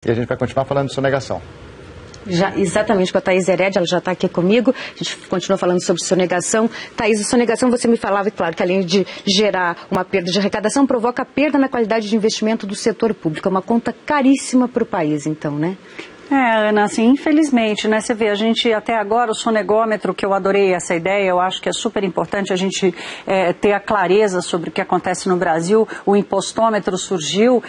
E a gente vai continuar falando de sonegação. Exatamente, com a Thaís Herédia, ela já está aqui comigo, a gente continua falando sobre sonegação. Thaís, a sonegação, você me falava, claro, que além de gerar uma perda de arrecadação, provoca perda na qualidade de investimento do setor público. É uma conta caríssima para o país, então, né? Ana, assim, infelizmente, né, você vê, a gente até agora, o sonegômetro, que eu adorei essa ideia, eu acho que é super importante a gente ter a clareza sobre o que acontece no Brasil. O impostômetro surgiu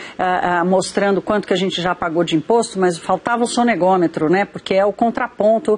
mostrando quanto que a gente já pagou de imposto, mas faltava o sonegômetro, né, porque é o contraponto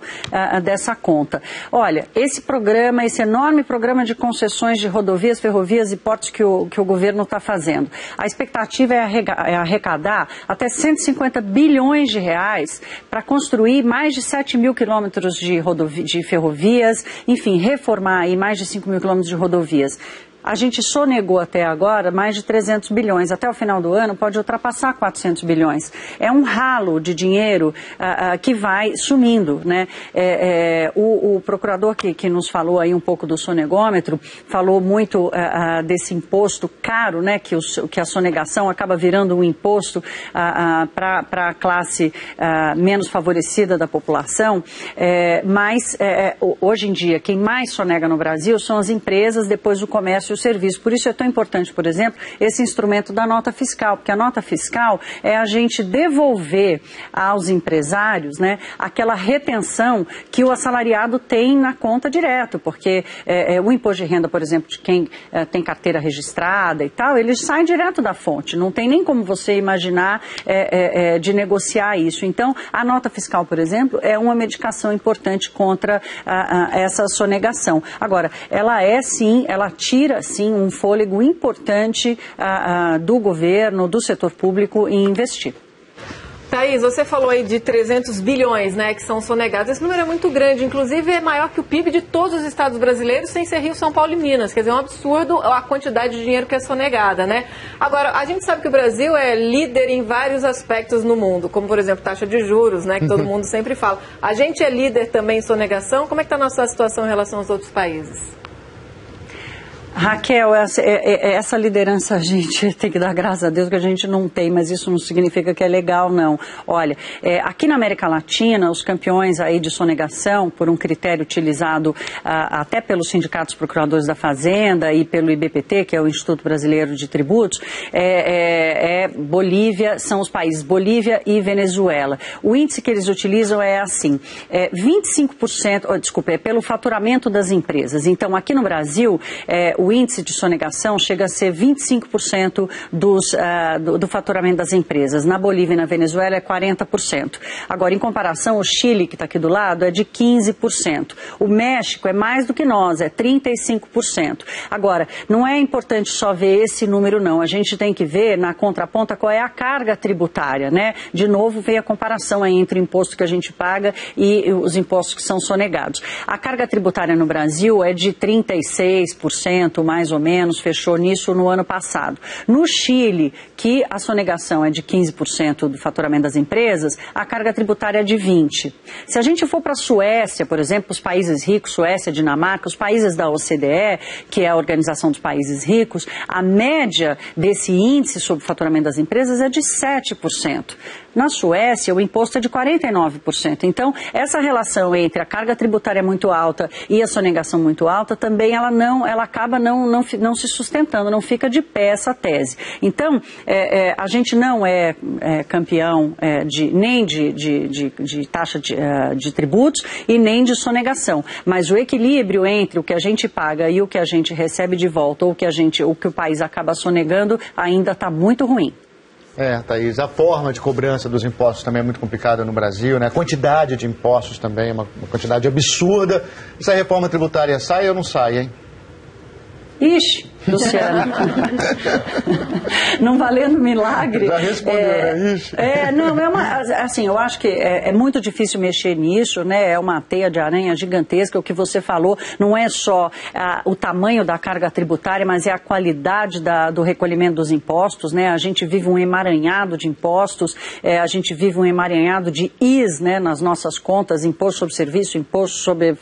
dessa conta. Olha, esse programa, esse enorme programa de concessões de rodovias, ferrovias e portos que o governo está fazendo, a expectativa é arrecadar até 150 bilhões de reais para construir mais de 7 mil quilômetros de ferrovias, enfim, reformar aí mais de 5 mil quilômetros de rodovias. A gente sonegou até agora mais de 300 bilhões. Até o final do ano pode ultrapassar 400 bilhões. É um ralo de dinheiro que vai sumindo, né? O procurador que nos falou aí um pouco do sonegômetro falou muito desse imposto caro, né? Que a sonegação acaba virando um imposto para a classe menos favorecida da população. Mas hoje em dia quem mais sonega no Brasil são as empresas, depois o comércio e o serviço. Por isso é tão importante, por exemplo, esse instrumento da nota fiscal, porque a nota fiscal é a gente devolver aos empresários, né, aquela retenção que o assalariado tem na conta direto, porque o imposto de renda, por exemplo, de quem tem carteira registrada e tal, ele sai direto da fonte, não tem nem como você imaginar de negociar isso. Então, a nota fiscal, por exemplo, é uma medicação importante contra essa sonegação. Agora, ela tira sim, um fôlego importante do governo, do setor público em investir. Thaís, você falou aí de 300 bilhões, né, que são sonegados. Esse número é muito grande, inclusive é maior que o PIB de todos os estados brasileiros, sem ser Rio, São Paulo e Minas. Quer dizer, é um absurdo a quantidade de dinheiro que é sonegada, né? Agora, a gente sabe que o Brasil é líder em vários aspectos no mundo, como, por exemplo, taxa de juros, né, que todo mundo sempre fala. A gente é líder também em sonegação. Como é que está a nossa situação em relação aos outros países? Raquel, essa liderança a gente tem que dar graças a Deus que a gente não tem, mas isso não significa que é legal, não. Olha, aqui na América Latina, os campeões aí de sonegação, por um critério utilizado até pelos sindicatos procuradores da Fazenda e pelo IBPT, que é o Instituto Brasileiro de Tributos, Bolívia, são os países Bolívia e Venezuela. O índice que eles utilizam é assim, 25%, pelo faturamento das empresas. Então, aqui no Brasil, o índice de sonegação chega a ser 25% do faturamento das empresas. Na Bolívia e na Venezuela é 40%. Agora, em comparação, o Chile, que está aqui do lado, é de 15%. O México é mais do que nós, é 35%. Agora, não é importante só ver esse número, não. A gente tem que ver, na contraponta, qual é a carga tributária, né? De novo, vem a comparação aí entre o imposto que a gente paga e os impostos que são sonegados. A carga tributária no Brasil é de 36%, mais ou menos, fechou nisso no ano passado. No Chile, que a sonegação é de 15% do faturamento das empresas, a carga tributária é de 20%. Se a gente for para a Suécia, por exemplo, os países ricos, Suécia, Dinamarca, os países da OCDE, que é a Organização dos Países Ricos, a média desse índice sobre o faturamento das empresas é de 7%. Na Suécia, o imposto é de 49%. Então, essa relação entre a carga tributária muito alta e a sonegação muito alta, também ela acaba não se sustentando, não fica de pé essa tese. Então, a gente não é campeão nem de taxa de tributos e nem de sonegação. Mas o equilíbrio entre o que a gente paga e o que a gente recebe de volta, ou o que o país acaba sonegando, ainda está muito ruim. Thaís, a forma de cobrança dos impostos também é muito complicada no Brasil, né? A quantidade de impostos também é uma quantidade absurda. Essa reforma tributária sai ou não sai, hein? Ixi, Luciano, não valendo milagre. Já respondeu, né? Ixi. Assim, eu acho que é muito difícil mexer nisso, né? É uma teia de aranha gigantesca. O que você falou não é só o tamanho da carga tributária, mas é a qualidade do recolhimento dos impostos, né? A gente vive um emaranhado de impostos, a gente vive um emaranhado de IS, né? Nas nossas contas, imposto sobre serviço, imposto sobre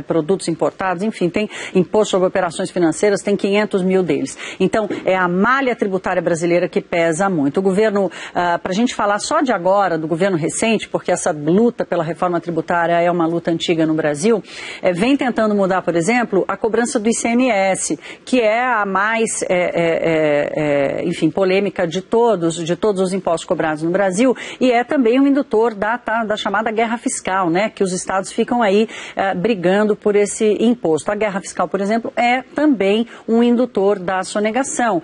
produtos importados, enfim, tem imposto sobre operações financeiras, tem 500 mil deles. Então, é a malha tributária brasileira que pesa muito. O governo, para a gente falar só de agora, do governo recente, porque essa luta pela reforma tributária é uma luta antiga no Brasil, vem tentando mudar, por exemplo, a cobrança do ICMS, que é a mais, enfim, polêmica de todos os impostos cobrados no Brasil, e é também um indutor da chamada guerra fiscal, né, que os estados ficam aí brigando por esse imposto. A guerra fiscal, por exemplo, é também um indutor da sonegação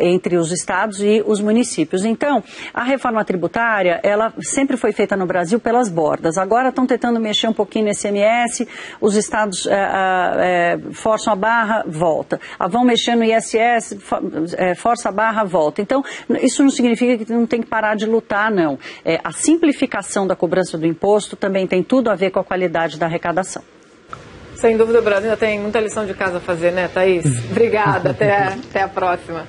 entre os estados e os municípios. Então, a reforma tributária, ela sempre foi feita no Brasil pelas bordas. Agora estão tentando mexer um pouquinho no ICMS, os estados forçam a barra, volta. Vão mexer no ISS, força a barra, volta. Então, isso não significa que não tem que parar de lutar, não. A simplificação da cobrança do imposto também tem tudo a ver com a qualidade da arrecadação. Sem dúvida, o Brasil ainda tem muita lição de casa a fazer, né, Thaís? Obrigada, até a próxima.